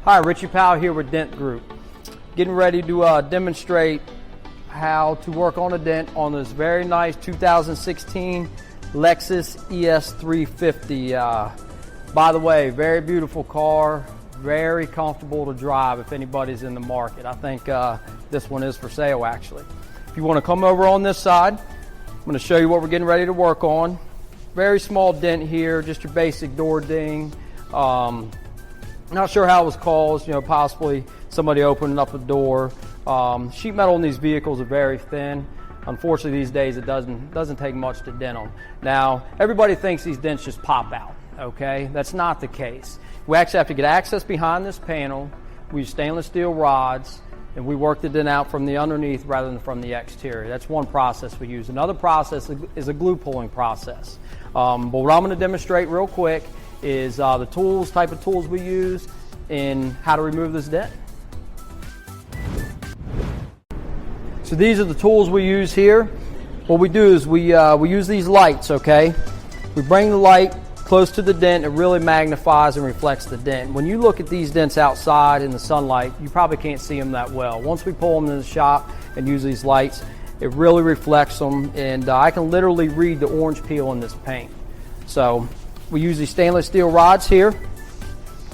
Hi, Richie Powell here with Dent Group. Getting ready to demonstrate how to work on a dent on this very nice 2016 Lexus ES350. By the way, very beautiful car, very comfortable to drive if anybody's in the market. I think this one is for sale actually. If you want to come over on this side, I'm going to show you what we're getting ready to work on. Very small dent here, just your basic door ding. Not sure how it was caused, possibly somebody opening up a door. Sheet metal in these vehicles are very thin. Unfortunately, these days it doesn't take much to dent them. Now, everybody thinks these dents just pop out, okay? That's not the case. We actually have to get access behind this panel. We use stainless steel rods, and we work the dent out from the underneath rather than from the exterior. That's one process we use. Another process is a glue pulling process. But what I'm going to demonstrate real quick is the type of tools we use and how to remove this dent. So these are the tools we use here. What we do is we use these lights, okay? We bring the light close to the dent, it really magnifies and reflects the dent. When you look at these dents outside in the sunlight, you probably can't see them that well. Once we pull them in the shop and use these lights, it really reflects them, and I can literally read the orange peel in this paint. So we use these stainless steel rods here,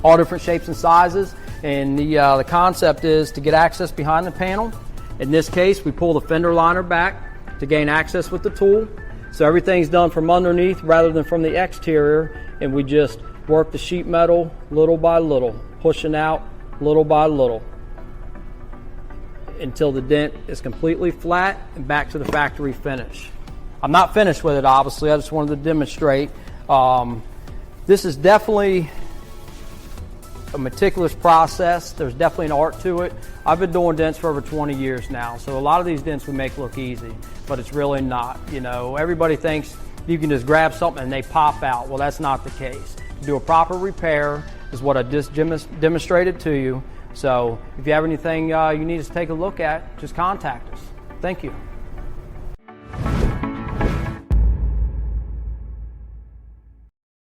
all different shapes and sizes, and the concept is to get access behind the panel. In this case, we pull the fender liner back to gain access with the tool. So everything's done from underneath rather than from the exterior, and we just work the sheet metal little by little, pushing out little by little until the dent is completely flat and back to the factory finish. I'm not finished with it, obviously. I just wanted to demonstrate. This is definitely a meticulous process. There's definitely an art to it. I've been doing dents for over 20 years now, so a lot of these dents we make look easy, but it's really not. Everybody thinks you can just grab something and they pop out. Well, that's not the case. To do a proper repair is what I just demonstrated to you. So if you have anything you need us to take a look at, just contact us. Thank you.